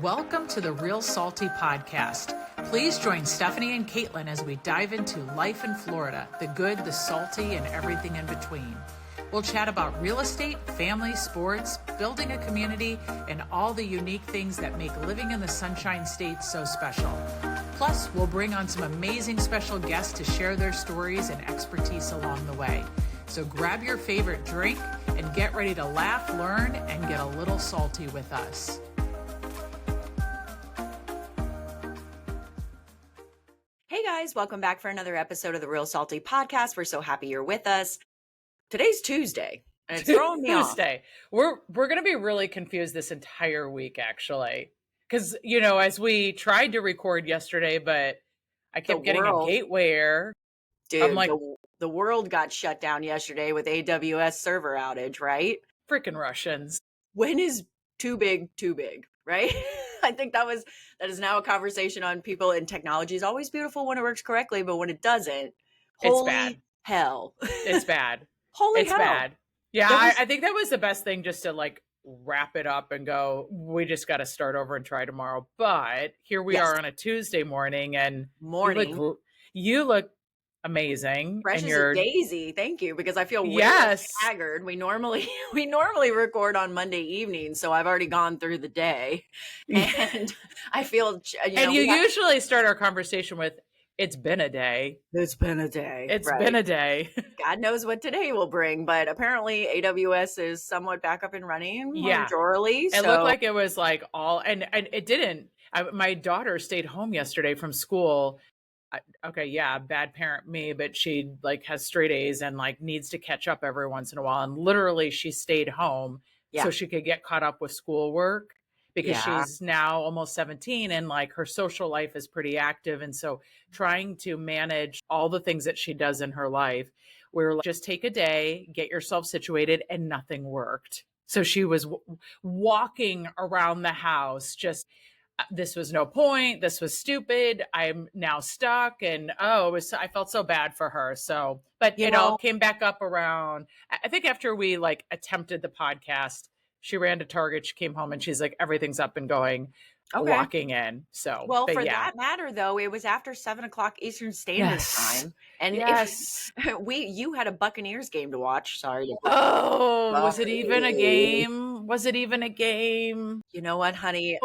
Welcome to the Real Salty Podcast. Please join Stephanie and Caitlin as we dive into life in Florida, the good, the salty, and everything in between. We'll chat about real estate, family, sports, building a community, and all the unique things that make living in the Sunshine State so special. Plus, we'll bring on some amazing special guests to share their stories and expertise along the way. So grab your favorite drink and get ready to laugh, learn, and get a little salty with us. Hey guys, welcome back for another episode of the Real Salty Podcast. We're so happy you're with us. Today's Tuesday, and it's throwing me off. We're going to be really confused this entire week, actually, because as we tried to record yesterday, but I kept getting a gateway error. Dude, I'm like, the world got shut down yesterday with AWS server outage, right? Freaking Russians. When is too big, right? I think that is now a conversation on people, and technology is always beautiful when it works correctly, but when it doesn't, it's bad. Hell. It's bad. Holy hell. It's bad. Yeah, I think that was the best thing, just to wrap it up and go, we just got to start over and try tomorrow. But here we are on a Tuesday morning, and you look amazing. Fresh and as a daisy. Thank you, because I feel way haggard. We normally record on Monday evening, so I've already gone through the day, and I feel. You usually start our conversation with, "It's been a day. It's been a day. It's been a day." God knows what today will bring, but apparently AWS is somewhat back up and running. Majorly. It looked like it was all, and it didn't. My daughter stayed home yesterday from school. Bad parent me, but she has straight A's and needs to catch up every once in a while. And literally she stayed home so she could get caught up with schoolwork, because she's now almost 17 and her social life is pretty active. And so trying to manage all the things that she does in her life, we're just take a day, get yourself situated, and nothing worked. So she was walking around the house, just, this was no point. This was stupid. I'm now stuck. And I felt so bad for her. So, but it all came back up around, I think after we attempted the podcast, she ran to Target, she came home, and she's like, everything's up and going, walking in. So, that matter though, it was after 7:00 Eastern Standard Time. And you had a Buccaneers game to watch. Sorry. Was it even a game? Was it even a game? You know what, honey?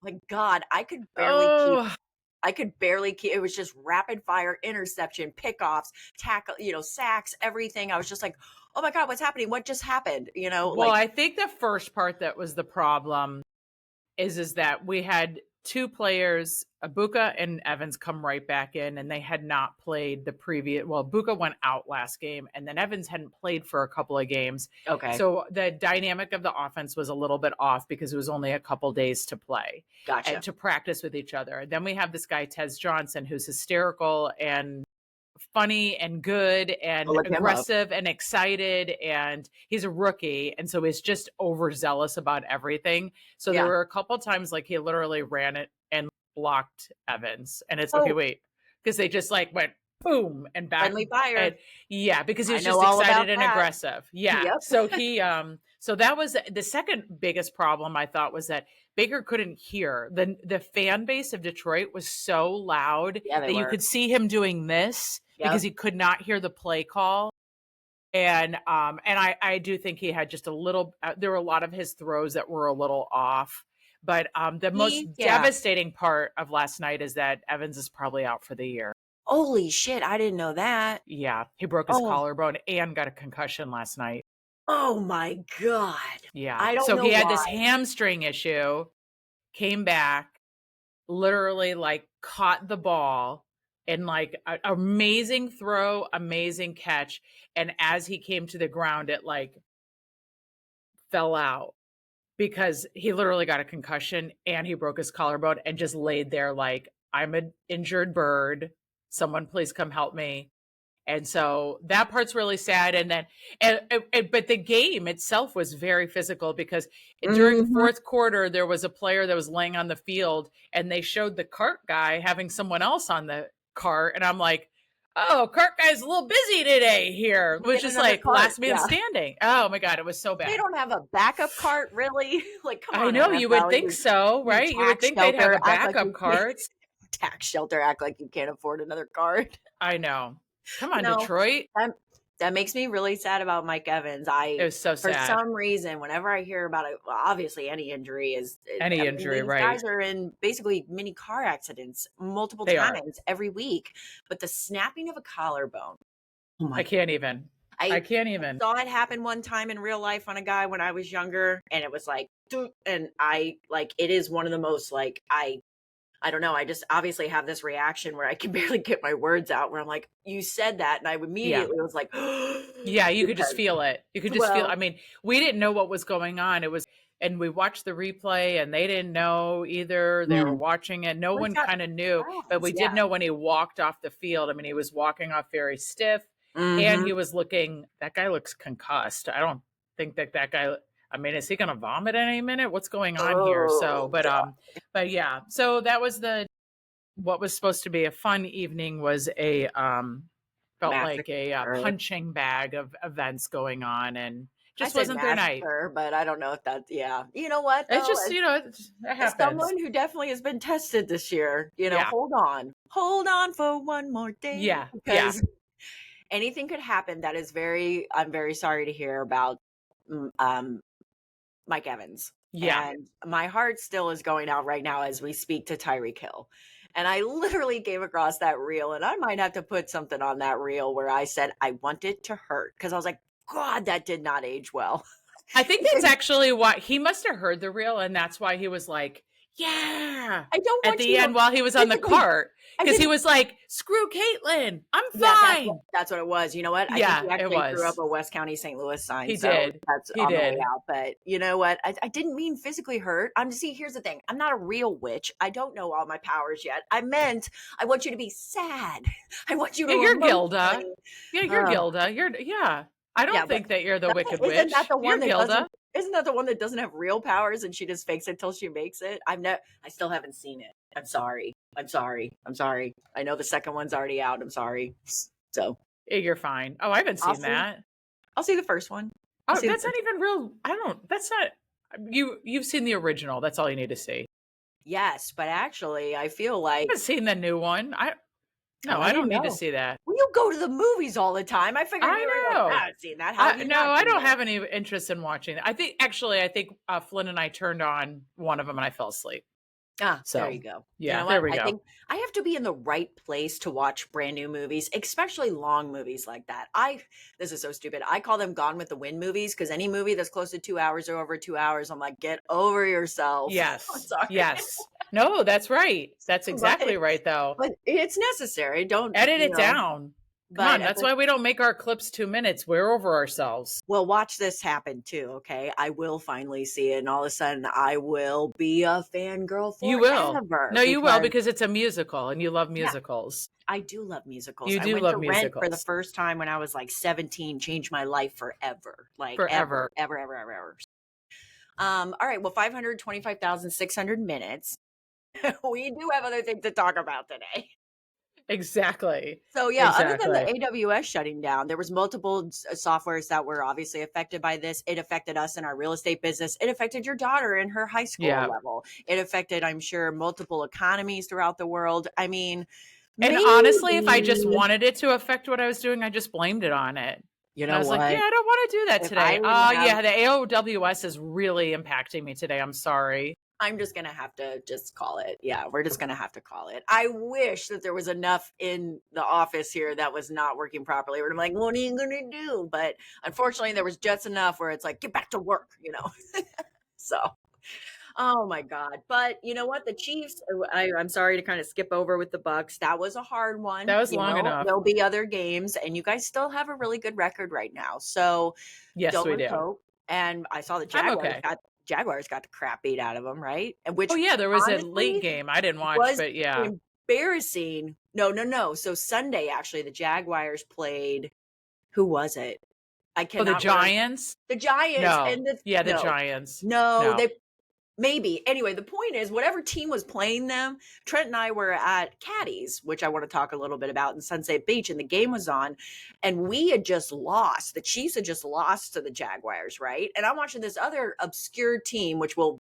My God, I could barely keep. It was just rapid fire, interception, pickoffs, tackle, sacks, everything. I was just like, oh my God, what's happening? What just happened? I think the first part that was the problem is that we had two players, Abuka and Evans, come right back in, and they had not played the previous. Well, Abuka went out last game, and then Evans hadn't played for a couple of games. Okay. So the dynamic of the offense was a little bit off because it was only a couple days to play. Gotcha. And to practice with each other. Then we have this guy, Tez Johnson, who's hysterical and funny and good and aggressive and excited, and he's a rookie, and so he's just overzealous about everything. So there were a couple times he literally ran it and blocked Evans, and it's because they just went boom and back. Friendly fire. Because he was just excited and aggressive. Yeah. Yep. So he so that was the second biggest problem, I thought, was that Baker couldn't hear. The fan base of Detroit was so loud that you could see him doing this because he could not hear the play call. And I do think he had just a little, there were a lot of his throws that were a little off. But the most devastating part of last night is that Evans is probably out for the year. Holy shit, I didn't know that. Yeah, he broke his collarbone and got a concussion last night. Oh my God. Yeah. I don't know. So he had this hamstring issue, came back, literally caught the ball, and amazing throw, amazing catch. And as he came to the ground, it fell out because he literally got a concussion and he broke his collarbone and just laid there I'm an injured bird. Someone please come help me. And so that part's really sad. And then, but the game itself was very physical because during the fourth quarter, there was a player that was laying on the field and they showed the cart guy having someone else on the cart. And I'm like, oh, cart guy's a little busy today here, which is like cart. last man standing. Oh my God, it was so bad. They don't have a backup cart, really? Like, come on. I know, NFL, you would think so, right? You would think they'd have a backup cart. Tax shelter, act like you can't afford another cart. I know. Come on, Detroit. That makes me really sad about Mike Evans. It was so sad. For some reason, whenever I hear about it, well, obviously any injury is any injury, right? Guys are in basically mini car accidents multiple times every week. But the snapping of a collarbone, I can't even. I can't even. Saw it happen one time in real life on a guy when I was younger, and it was like, and it is one of the most like I don't know. I just obviously have this reaction where I can barely get my words out where I'm like, you said that. And I immediately was like, yeah, you could just feel it. You could just feel, I mean, we didn't know what was going on. It was, and we watched the replay and they didn't know either. They were watching it. No one kind of knew, but we did know when he walked off the field. I mean, he was walking off very stiff and he was looking, that guy looks concussed. I don't think that guy, I mean, is he going to vomit any minute? What's going on here? So, but yeah, so that was what was supposed to be a fun evening was felt like a punching bag of events going on and just wasn't their night. But I don't know if that's, you know what? Though? It's just, it happens. Someone who definitely has been tested this year, hold on for one more day. Yeah. Because anything could happen. That is I'm very sorry to hear about, Mike Evans. Yeah. And my heart still is going out right now as we speak to Tyreek Hill. And I literally came across that reel, and I might have to put something on that reel where I said I want it to hurt because I was like, God, that did not age well. I think that's actually why he must have heard the reel, and that's why he was like, yeah. I don't want at the end while he was on the cart. Because he was like, screw Caitlin. I'm fine. Yeah, that's what it was. You know what? I think he actually threw up a West County St. Louis sign. He did. That's on the way out. But you know what? I didn't mean physically hurt. Here's the thing. I'm not a real witch. I don't know all my powers yet. I meant I want you to be sad. I want you to you're Gilda. Yeah, you're Gilda. I don't think that you're the wicked witch. Isn't that the one Gilda. Isn't that the one that doesn't have real powers and she just fakes it till she makes it? I still haven't seen it. I'm sorry. I know the second one's already out. I'm sorry. So you're fine. Oh, I haven't seen that. I'll see the first one. Oh, that's not even real. That's not you've seen the original. That's all you need to see. Yes, but actually I feel like I haven't seen the new one. I don't need to see that. Well, you go to the movies all the time. I figured you know. I've seen that. I don't have any interest in watching it. I think Flynn and I turned on one of them and I fell asleep. So there you go. Yeah, there we go. I think I have to be in the right place to watch brand new movies, especially long movies like that. This is so stupid. I call them Gone with the Wind movies because any movie that's close to 2 hours or over 2 hours, I'm like, get over yourself. Yes. Yes. No, that's right. That's exactly right, though. But it's necessary. Don't edit it down. Come on, that's why we don't make our clips 2 minutes. We're over ourselves. Well, watch this happen too, okay? I will finally see it, and all of a sudden, I will be a fangirl forever. You will. No, you will, because it's a musical, and you love musicals. Yeah, I do love musicals. You do love musicals. Rent for the first time when I was like 17, changed my life forever. Like forever. Ever. All right, well, 525,600 minutes. We do have other things to talk about today. Exactly. So other than the AWS shutting down, there was multiple softwares that were obviously affected by this. It affected us in our real estate business. It affected your daughter in her high school level. It affected, I'm sure, multiple economies throughout the world. I mean, and honestly, if I just wanted it to affect what I was doing, I just blamed it on it. You know, I was like, I don't want to do that today. The AWS is really impacting me today. I'm sorry. I'm just going to have to just call it. Yeah, we're just going to have to call it. I wish that there was enough in the office here that was not working properly. Where I'm like, what are you going to do? But unfortunately, there was just enough where it's like, get back to work, So, oh my God. But you know what? The Chiefs, I'm sorry to kind of skip over with the Bucks. That was a hard one. That was long enough. There'll be other games, and you guys still have a really good record right now. So, yes, we do. Hope. And I saw the Jaguars got the crap beat out of them, right? And there was a late game. I didn't watch, but yeah. Embarrassing. No. So Sunday, actually, the Jaguars played, who was it? I cannot the Giants? The Giants. No. The Giants. No, Maybe. Anyway, the point is, whatever team was playing them, Trent and I were at Caddy's, which I want to talk a little bit about in Sunset Beach, and the game was on, and we had just lost. The Chiefs had just lost to the Jaguars, right? And I'm watching this other obscure team, which we'll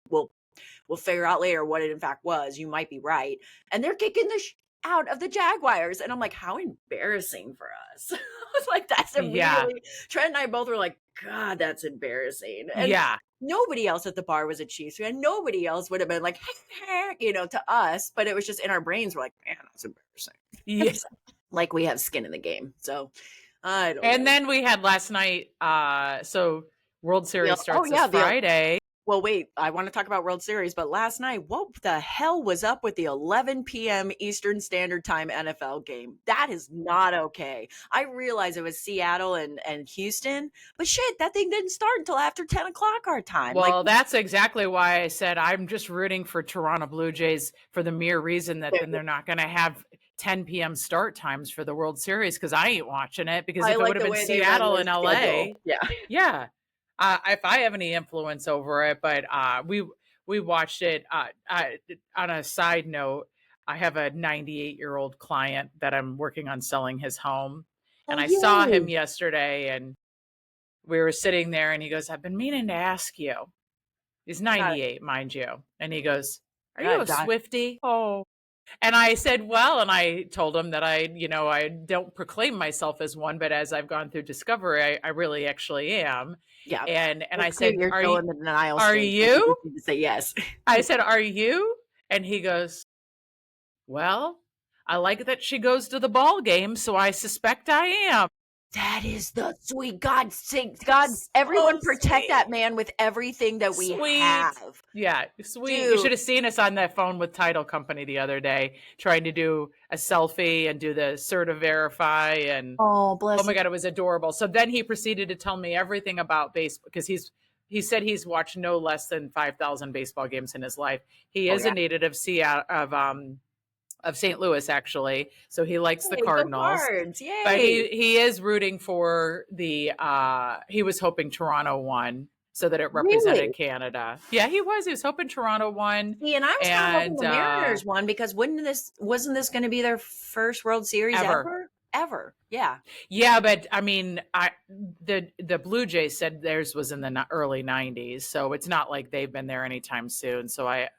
figure out later what it in fact was. You might be right, and they're kicking the out of the Jaguars, and I'm like, how embarrassing for us. I was like, that's immediately. Trent and I both were like, God, that's embarrassing. And nobody else at the bar was a Chiefs fan. Nobody else would have been like, to us, but it was just in our brains. We're like, man, that's embarrassing. Yes. Like we have skin in the game. So I don't know. And then we had last night, so World Series starts this Friday. Well, wait, I want to talk about World Series, but last night, what the hell was up with the 11 p.m. Eastern Standard Time NFL game? That is not okay. I realize it was Seattle and Houston, but shit, that thing didn't start until after 10 o'clock our time. Well, that's exactly why I said I'm just rooting for Toronto Blue Jays for the mere reason that then they're not going to have 10 p.m. start times for the World Series, because I ain't watching it, because if it would have been Seattle and LA, yeah. If I have any influence over it, but we watched it. On a side note, I have a 98-year-old client that I'm working on selling his home, and I saw him yesterday, and we were sitting there, and he goes, "I've been meaning to ask you." He's 98, mind you, and he goes, "Are you a Swiftie?" Oh. And I said, well, and I told him that I don't proclaim myself as one, but as I've gone through discovery, I really actually am. Yeah. And I said, are you? To say yes. I said, are you? And he goes, well, I like that she goes to the ball game, so I suspect I am. That is the sweet. God, everyone protect that man with everything that we have. Yeah, sweet. Dude. You should have seen us on that phone with title company the other day, trying to do a selfie and do the Certa Verify. And oh my God, it was adorable. So then he proceeded to tell me everything about baseball, because he said he's watched no less than 5,000 baseball games in his life. He is a native of Seattle, of St. Louis, actually. So he likes the Cardinals. Yay. But he is rooting for the he was hoping Toronto won so that it represented Canada. Yeah, he was hoping Toronto won. See, and I was kind of hoping the Mariners won, because wasn't this going to be their first World Series ever? Yeah. Yeah, but I mean, the Blue Jays said theirs was in the early 90s, so it's not like they've been there anytime soon. So I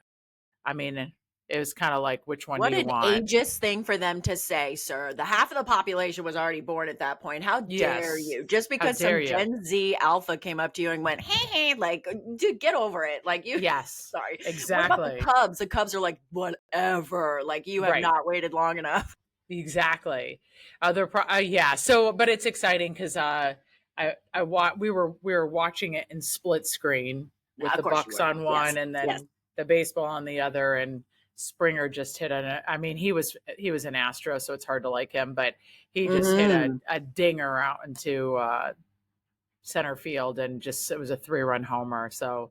mean, it was kind of like, which one do you want? What an ageist thing for them to say, sir. The half of the population was already born at that point. How dare you? Just because some Gen Z alpha came up to you and went, hey, like, dude, get over it. Like, you. Yes. Sorry. Exactly. What about the Cubs? The Cubs are like, whatever. Like, you have not waited long enough. Exactly. Yeah. So, but it's exciting because we were watching it in split screen with the Bucks on one and then the baseball on the other, and Springer just hit he was an Astro, so it's hard to like him, but he just hit a dinger out into center field, and it was a 3-run homer. So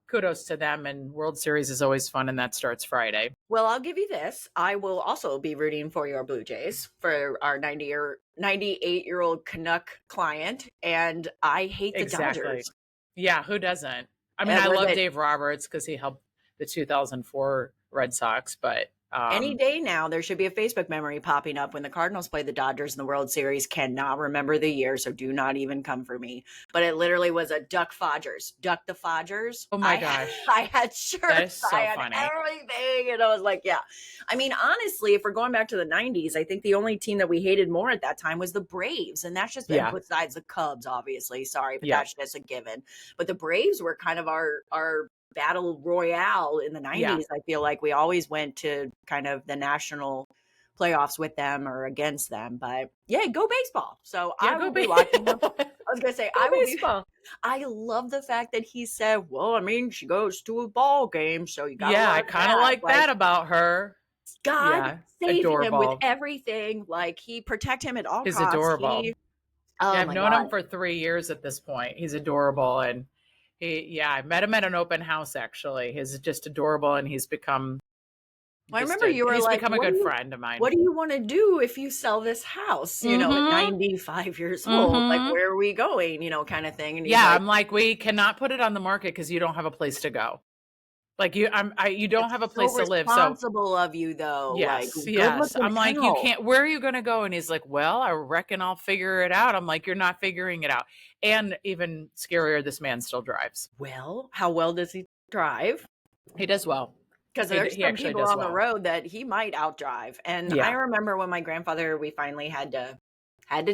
kudos to them, and World Series is always fun, and that starts Friday. Well, I'll give you this. I will also be rooting for your Blue Jays, for our 98-year-old Canuck client, and I hate the Dodgers. Yeah, who doesn't? I mean, I love Dave Roberts because he helped the 2004 Red Sox, but any day now there should be a Facebook memory popping up when the Cardinals play the Dodgers in the World Series. Cannot remember the year, so do not even come for me. But it literally was a Duck the Fodgers. Oh my gosh. I had shirts, so I had funny. everything, and I was like, yeah. I mean, honestly, if we're going back to the 90s, I think the only team that we hated more at that time was the Braves, and that's just been besides the Cubs, obviously. Sorry, but that's just a given. But the Braves were kind of our battle royale in the 90s. I feel like we always went to kind of the national playoffs with them or against them, but go baseball. So I will be watching them. I was gonna say I love the fact that he said, well, I mean, she goes to a ball game, so you got I kind of like that about her. God saving him with everything. Like, he protect him at all costs. He's adorable. I've known him for 3 years at this point. He's adorable, and I met him at an open house, actually. He's just adorable, and he's become I remember you were like, become a good friend of mine. What do you want to do if you sell this house? You know, at 95 years old, like, where are we going? You know, kind of thing. And I'm like, we cannot put it on the market because you don't have a place to go. Like you don't That's have a so place to live. So responsible of you, though. Like, yes, good yes. looking I'm like, you out. can't, where are you going to go? And he's like, well, I reckon I'll figure it out. I'm like, you're not figuring it out. And even scarier, this man still drives. Well, how well does he drive? He does well. Because He, there's he some actually people does on the well. road that he might outdrive. And I Yeah. remember when my grandfather, we finally had to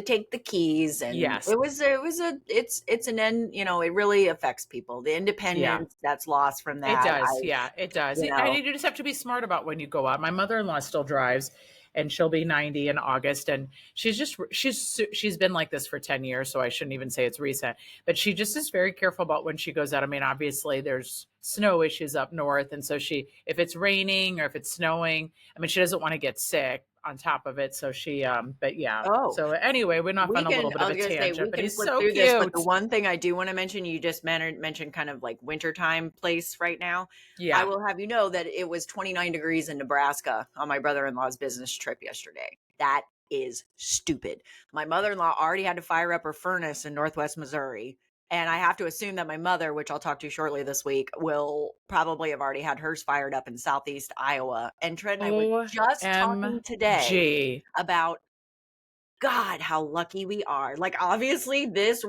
take the keys, and Yes. it's an end, it really affects people. The Yeah. independence that's lost from It that. does. Yeah, it does. You And know, you just have to be smart about when you go out. My mother-in-law still drives, and she'll be 90 in August, and she's been like this for 10 years, so I shouldn't even say it's recent. But she just is very careful about when she goes out. I mean, obviously there's snow issues up north, and so if it's raining or if it's snowing, I mean, she doesn't want to get sick on top of it, so she but yeah. oh, So anyway, we're off on a little bit I of was a gonna say tangent, we but can he's flip so through this, but cute. the one thing I do want to mention, you just mentioned kind of like wintertime place right now. I Yeah. will have you know that it was 29 degrees in Nebraska on my brother-in-law's business trip yesterday. That is stupid. My mother-in-law already had to fire up her furnace in Northwest Missouri. And I have to assume that my mother, which I'll talk to shortly this week, will probably have already had hers fired up in Southeast Iowa. And Trent and I were just talking today OMG. about God, how lucky we are. Like, obviously, this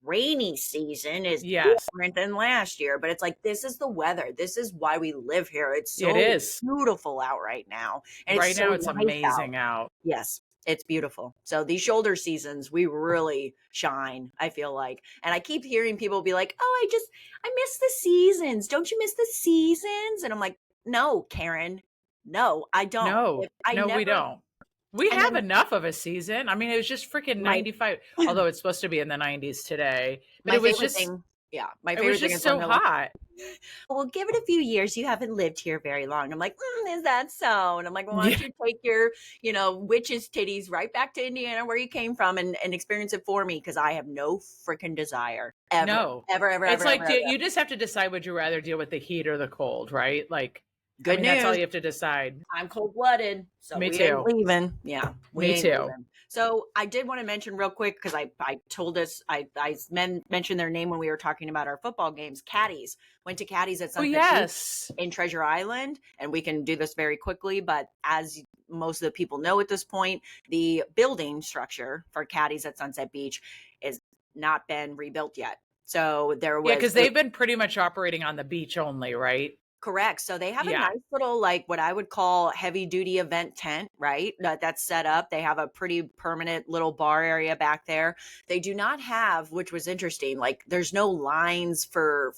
rainy season is Yes, different than last year, but it's like, this is the weather. This is why we live here. It's it so is. beautiful out right now. And it's Right so now it's nice out. amazing out. Yes, it's beautiful. So these shoulder seasons, we really shine, I feel like. And I keep hearing people be like, oh, I miss the seasons. Don't you miss the seasons? And I'm like, no, Karen, no, I don't. No, If I no, we never, don't. We and have then enough of a season. I mean, it was just freaking my 95, although it's supposed to be in the 90s today, but My favorite thing, yeah, my it was favorite thing just is when so they're like, hot. "Well, give it a few years. You haven't lived here very long." I'm like, "Is that so?" And I'm like, "Well, why Yeah. don't you take your, witch's titties right back to Indiana where you came from and experience it for me? Because I have no freaking desire ever, No, ever, ever, it's ever, like ever, ever." you just have to decide, would you rather deal with the heat or the cold, right? Like, I Good mean, that's all news. you have to decide. I'm cold blooded, so Me we ain't too. leaving. Yeah, we Me ain't too. leaving. So I did want to mention real quick because I told us mentioned their name when we were talking about our football games. Caddies went to Caddies at Oh, Sunset Beach yes. in Treasure Island, and we can do this very quickly. But as most of the people know at this point, the building structure for Caddies at Sunset Beach is not been rebuilt yet. So Yeah, because they've been pretty much operating on the beach only, right? correct. So they have a Yeah. nice little, like what I would call heavy duty event tent, right? That's set up. They have a pretty permanent little bar area back there. They do not have, which was interesting, like there's no lines for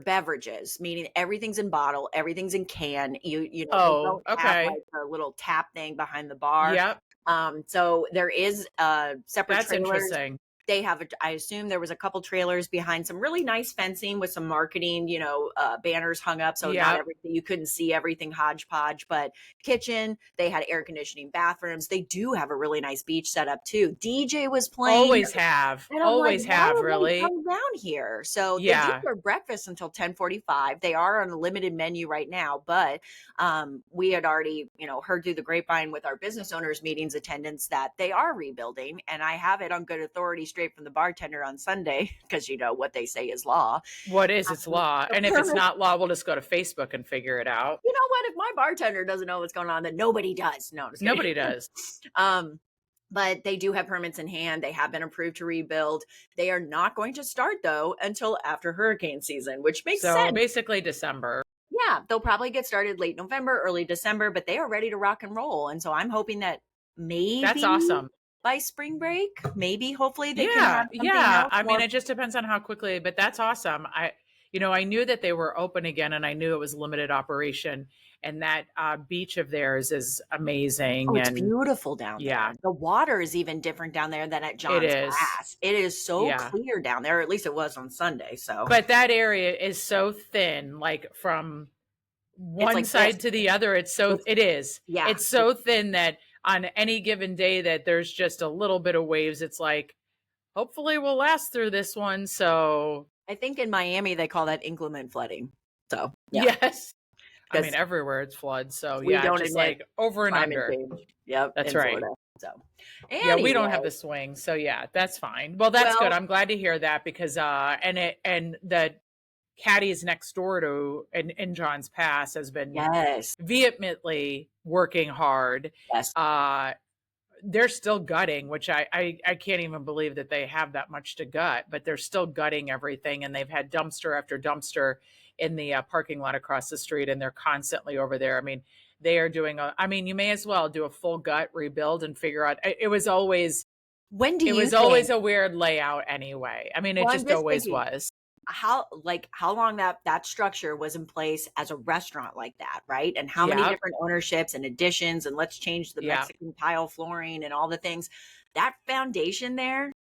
beverages, meaning everything's in bottle, everything's in can. They Oh, don't have okay. like a little tap thing behind the bar. Yep. So there is separate That's trailers. interesting. They have I assume there was a couple trailers behind some really nice fencing with some marketing, banners hung up, so not Yep. everything, you couldn't see everything hodgepodge. But kitchen, they had air conditioning bathrooms. They do have a really nice beach setup too. DJ was playing, Always have. and I'm like, Always why have, would they really. come down here? So they do Yeah. serve breakfast until 10:45. They are on a limited menu right now, but we had already, heard through the grapevine with our business owners meetings attendance that they are rebuilding, and I have it on good authority straight from the bartender on Sunday because what they say is law. What is it's law? The And if it's permit, not law, we'll just go to Facebook and figure it out. you know what? If my bartender doesn't know what's going on, then nobody does. No, I'm just kidding. Nobody does. Um, but they do have permits in hand. They have been approved to rebuild. They are not going to start though until after hurricane season, which makes So sense. basically December. Yeah, they'll probably get started late November, early December, but they are ready to rock and roll. And so I'm hoping that That's maybe awesome. by spring break, maybe hopefully they can Yeah. have something Yeah. else I mean, more. it just depends on how quickly, but that's awesome. I knew that they were open again, and I knew it was limited operation, and that beach of theirs is Oh, amazing. it's And beautiful down yeah, there. The water is even different down there than at it John's is. Pass. It is so Yeah. clear down there, or at least it was on Sunday. So But that area is so thin, like from it's one like this. side to the other. It's It is. yeah. It's so thin that on any given day that there's just a little bit of waves, it's like, hopefully we'll last through this one. So I think in Miami they call that inclement flooding. So yeah, yes. I mean, because everywhere it's floods. So we yeah, don't just admit like over and climate under. change. Yep, That's in right. Florida. So Yeah, we don't have anyway, the swing. So yeah, that's fine. Well, that's good. well, I'm glad to hear that because Caddy's next door to in John's Pass has been Yes. vehemently working hard. Yes. They're still gutting, which I can't even believe that they have that much to gut, but they're still gutting everything. And they've had dumpster after dumpster in the parking lot across the street, and they're constantly over there. I mean, they are doing you may as well do a full gut rebuild and figure out. It was always When do it you was think, always a weird layout anyway. I mean, it well, I'm just just always thinking, was. how long that structure was in place as a restaurant like that, right? And how many Yep. different ownerships and additions, and let's change the Yep. Mexican tile flooring and all the things. That foundation there,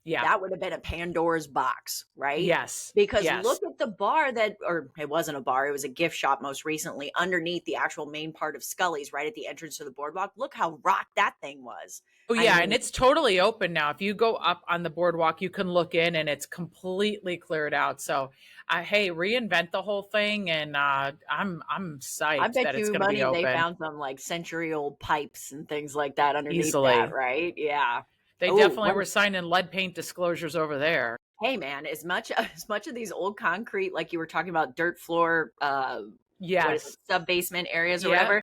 Yeah. that would have been a Pandora's box, right? Yes. Because Yes. look at the bar or it wasn't a bar, it was a gift shop most recently underneath the actual main part of Scully's, right at the entrance to the boardwalk. Look how rock that thing was. Oh I yeah, and mean, it's totally open now. If you go up on the boardwalk, you can look in, and it's completely cleared out. So, hey, reinvent the whole thing, and I'm I psyched bet that it's you going to be money they open found some like century-old pipes and things like that underneath that, easily. right? Yeah. They Oh, definitely were signing lead paint disclosures over there. hey man, as much of these old concrete, like you were talking about, dirt floor, what is it, Yes. sub basement areas or Yeah. whatever,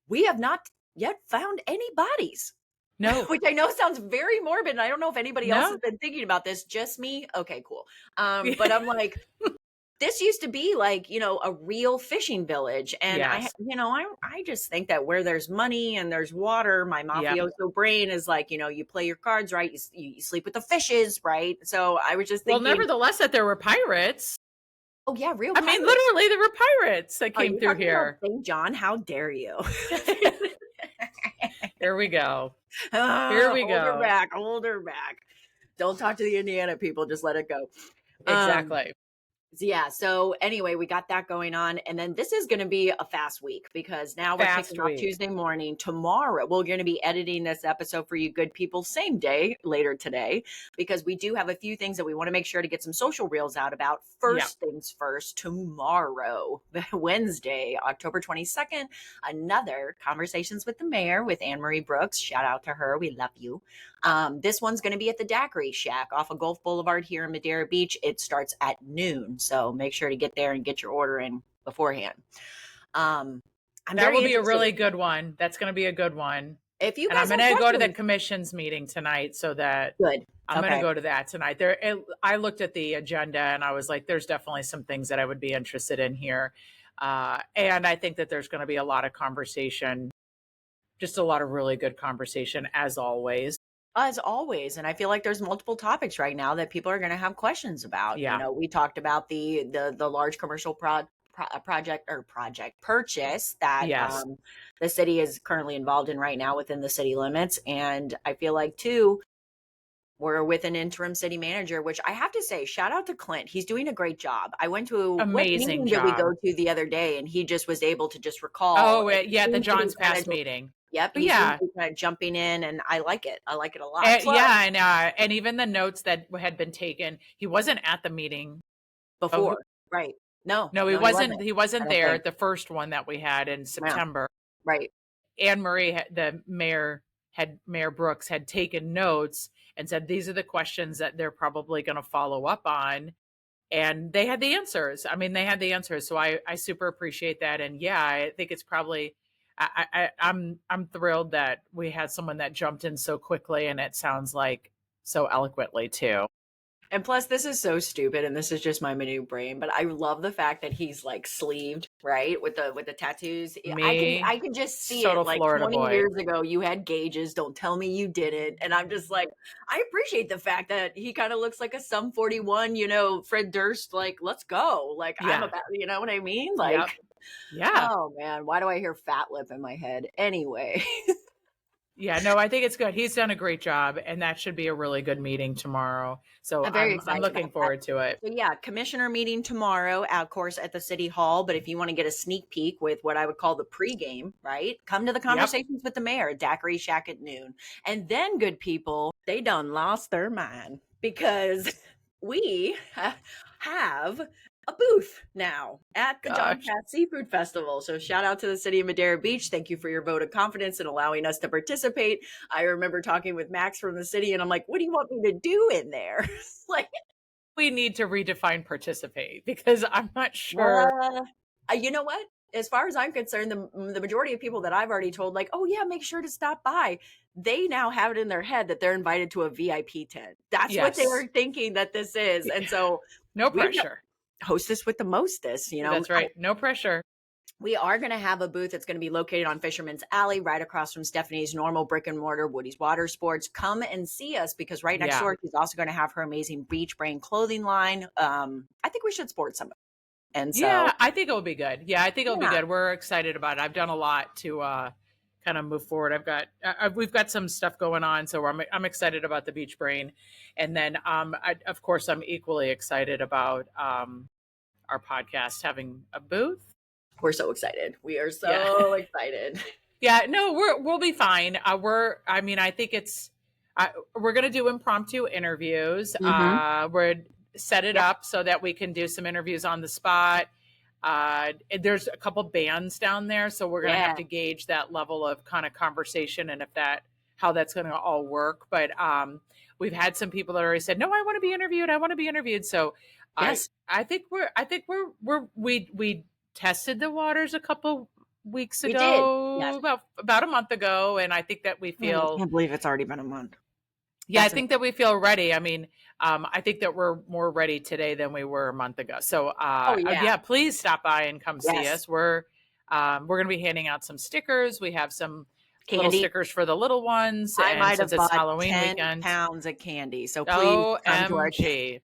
we have not yet found any bodies. No. Which I know sounds very morbid, and I don't know if anybody else has No. been thinking about this. Just me? Okay, cool. But I'm like, this used to be like, a real fishing village. And Yes. I just think that where there's money and there's water, my Yep. mafioso brain is like, you play your cards right, you sleep with the fishes, right? So I was just Well, thinking, nevertheless, that there were pirates. oh yeah, real I mean, pirates. literally, there were pirates that Are came you through talking about here. St. John? How dare you? Here we go. Here we hold her go. back, hold her back. Don't talk to the Indiana people, just let it go. Exactly. So anyway, we got that going on. And then this is going to be a fast week because now we're Fast kicking off week. Tuesday morning. Tomorrow, we're going to be editing this episode for you good people, same day later today, because we do have a few things that we want to make sure to get some social reels out about. First things first, tomorrow, Wednesday, October 22nd, another Conversations with the Mayor with Anne Marie Brooks. Shout out to her. We love you. This one's going to be at the Daiquiri Shack off of Gulf Boulevard here in Madeira Beach. It starts at noon. So make sure to get there and get your order in beforehand. That will be a really good one. That's going to be a good one. If you and guys I'm going to go to the questions- commission's meeting tonight, so that good. I'm going to go to that tonight. I looked at the agenda and I was like, there's definitely some things that I would be interested in here. And I think that there's going to be a lot of conversation, just a lot of really good conversation as always. As always. And I feel like there's multiple topics right now that people are going to have questions about. Yeah. We talked about the large commercial project purchase that the city is currently involved in right now within the city limits. And I feel like too, we're with an interim city manager, which I have to say, shout out to Clint. He's doing a great job. I went to Amazing what meeting job. did we go to the other day, and he just was able to just recall. Oh, yeah, the John's Pass meeting. Yep. He's kind of jumping in, and I like it. I like it a lot. And even the notes that had been taken, he wasn't at the meeting before, right? No, he wasn't. He wasn't there at the first one that we had in September. Yeah. Right. Anne Marie, Mayor Brooks, had taken notes and said these are the questions that they're probably going to follow up on, and they had the answers. I mean, they had the answers, so I super appreciate that. And yeah, I think it's probably. I'm thrilled that we had someone that jumped in so quickly, and it sounds like so eloquently too. And plus, this is so stupid, and this is just my minute brain, but I love the fact that he's like sleeved, right, with the tattoos. I can just see it. Like Florida 20 boy. years ago, you had gauges. Don't tell me you didn't. And I'm just like, I appreciate the fact that he kind of looks like a Sum 41, Fred Durst. Like, let's go. Like, I'm about, you know what I mean? Like, yeah. Oh man, why do I hear fat lip in my head? Anyway. Yeah, no, I think it's good. He's done a great job, and that should be a really good meeting tomorrow. So I'm looking forward to it. So yeah, commissioner meeting tomorrow, of course, at the City Hall. But if you want to get a sneak peek with what I would call the pregame, right? Come to the Conversations with the Mayor at Daiquiri Shack at noon. And then, good people, they done lost their mind because we have a booth now at the John Pass Seafood Festival. So shout out to the city of Madeira Beach. Thank you for your vote of confidence in allowing us to participate. I remember talking with Max from the city, and I'm like, what do you want me to do in there? Like, we need to redefine participate because I'm not sure. You know what? As far as I'm concerned, the majority of people that I've already told, like, oh yeah, make sure to stop by. They now have it in their head that they're invited to a VIP tent. That's what they Yes. are thinking that this is. And so No we've got pressure. hostess with the mostest, That's right. No pressure. We are going to have a booth that's going to be located on Fisherman's Alley, right across from Stephanie's normal brick and mortar Woody's Water Sports. Come and see us because right next Yeah. door, she's also going to have her amazing Beach Brain clothing line. I think we should sport some of it. And so, Yeah, I think it'll be good. Yeah, I think it'll be Yeah. good. We're excited about it. I've done a lot to kind of move forward. We've got some stuff going on, so I'm excited about the Beach Brain, and then of course I'm equally excited about our podcast having a booth. we're so excited. We are so excited. Yeah, no, we'll be fine. I think we're going to do impromptu interviews. We're set it up so that we can do some interviews on the spot. There's a couple bands down there, so we're going to have to gauge that level of kind of conversation and how that's going to all work. But we've had some people that already said, "No, I want to be interviewed. I want to be interviewed." So Yes. I think we tested the waters a couple weeks We did. ago, Yes. about a month ago, and I think that we I feel can't believe it's already been a month. I think that we feel ready. I mean, I think that we're more ready today than we were a month ago. So please stop by and come see us. We're going to be handing out some stickers. We have some little stickers for the little ones. I might have since it's bought Halloween 10 weekend, pounds of candy. So please come to our OMG.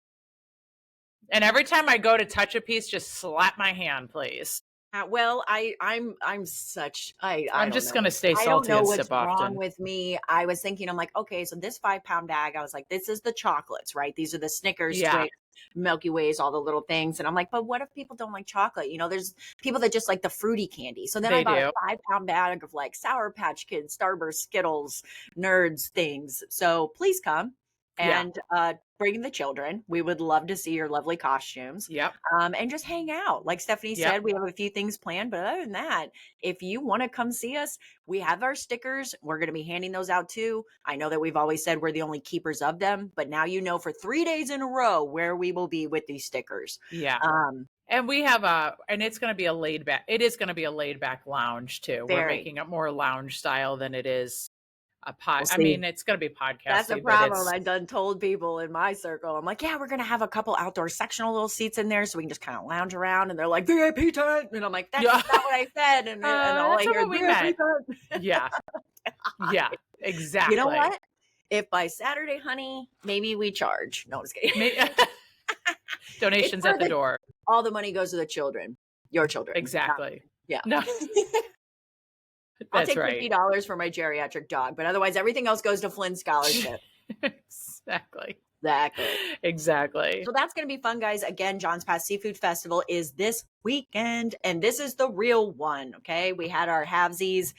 And every time I go to touch a piece, just slap my hand, please. Well, I'm such I'm just going to stay I don't salty know and what's sip wrong often. with me. I was thinking, I'm like, okay, so this 5-pound bag, I was like, this is the chocolates, right? These are the Snickers, Twix, Milky Ways, all the little things. And I'm like, but what if people don't like chocolate? There's people that just like the fruity candy. So then I bought a 5-pound bag of like Sour Patch Kids, Starburst, Skittles, Nerds things. So please come and bring the children. We would love to see your lovely costumes. Yep. And just hang out. Like Stephanie said, we have a few things planned, but other than that, if you want to come see us, we have our stickers. We're going to be handing those out too. I know that we've always said we're the only keepers of them, but now you know for 3 days in a row where we will be with these stickers. Yeah. And we have and it's going to be it is going to be a laid back lounge too. We're making it more lounge style than it is a pod. I mean, it's going to be podcasty. That's the problem. I done told people in my circle. I'm like, yeah, we're going to have a couple outdoor sectional little seats in there so we can just kind of lounge around. And they're like, VIP tent. And I'm like, that's not what I said. And all I hear is VIP tent. Yeah. Yeah, exactly. You know what? If by Saturday, honey, maybe we charge. No, I'm just kidding. Donations at the door. All the money goes to the children. Your children. Exactly. Yeah. No. I'll take $50 for my geriatric dog, but otherwise everything else goes to Flynn's scholarship. Exactly. So that's going to be fun, guys. Again, John's Pass Seafood Festival is this weekend, and this is the real one. Okay. We had our halvesies.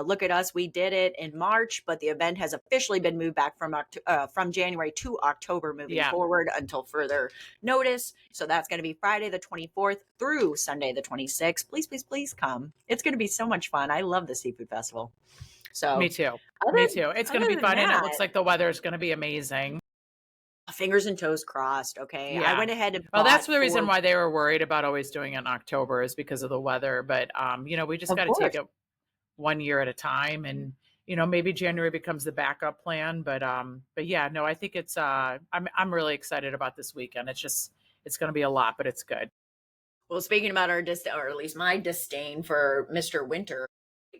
Look at us. We did it in March, but the event has officially been moved back from January to October moving forward until further notice. So that's going to be Friday the 24th through Sunday the 26th. Please, please, please come. It's going to be so much fun. I love the Seafood Festival. So me too. It's going to be fun, and it looks like the weather is going to be amazing. Fingers and toes crossed. Okay. Yeah. I went ahead and that's the reason why they were worried about always doing it in October is because of the weather. But we just got to take it 1 year at a time, and maybe January becomes the backup plan. But yeah, no, I think it's I'm really excited about this weekend. It's going to be a lot, but it's good. Well, speaking about or at least my disdain for Mr. Winter.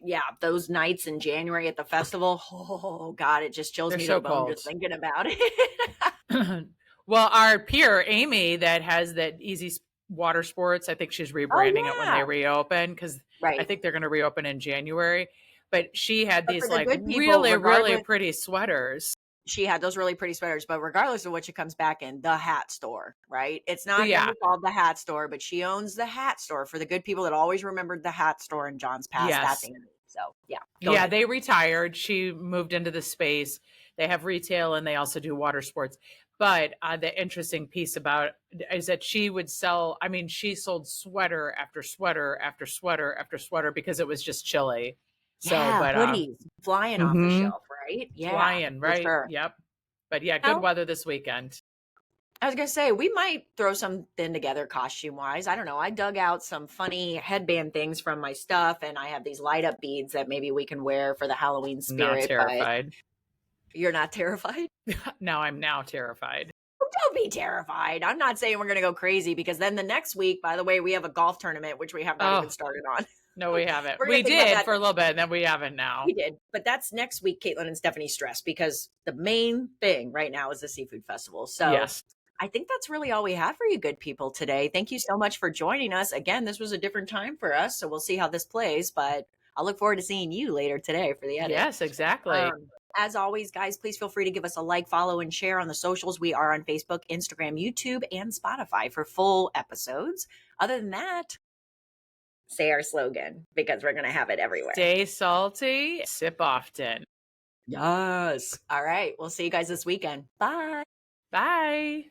Yeah, those nights in January at the festival. Oh God, it just chills me to the bone just thinking about it. Well, our peer Amy that has that Easy Water Sports, I think she's rebranding it when they reopen because I think they're going to reopen in January. But she had these like really pretty sweaters. She had those really pretty sweaters, but regardless of what she comes back in, the hat store, right? It's not going to be called the hat store, but she owns the hat store for the good people that always remembered the hat store in John's Pass. Yes. That's Amy. So yeah, they retired. She moved into the space. They have retail and they also do water sports. But the interesting piece about it is that she would sell. I mean, she sold sweater after sweater after sweater after sweater because it was just chilly. So, but hoodies flying off the shelf, right? Yeah, flying, right? Sure. Yep. But yeah, good weather this weekend. I was gonna say we might throw something together costume wise. I don't know. I dug out some funny headband things from my stuff, and I have these light up beads that maybe we can wear for the Halloween I'm not spirit. But terrified. you're not terrified? No, I'm now terrified. Don't be terrified. I'm not saying we're gonna go crazy because then the next week, by the way, we have a golf tournament which we have not even Oh, started on. no, we haven't. We're gonna We think about did that. for a little bit, and then we haven't now. We did, but that's next week. Caitlin and Stephanie stress because the main thing right now is the seafood festival. So Yes. I think that's really all we have for you good people today. Thank you so much for joining us. Again, this was a different time for us, so we'll see how this plays, but I'll look forward to seeing you later today for the edit. Yes, exactly. As always, guys, please feel free to give us a like, follow, and share on the socials. We are on Facebook, Instagram, YouTube, and Spotify for full episodes. Other than that, say our slogan because we're going to have it everywhere. Stay salty, sip often. Yes. All right. We'll see you guys this weekend. Bye. Bye.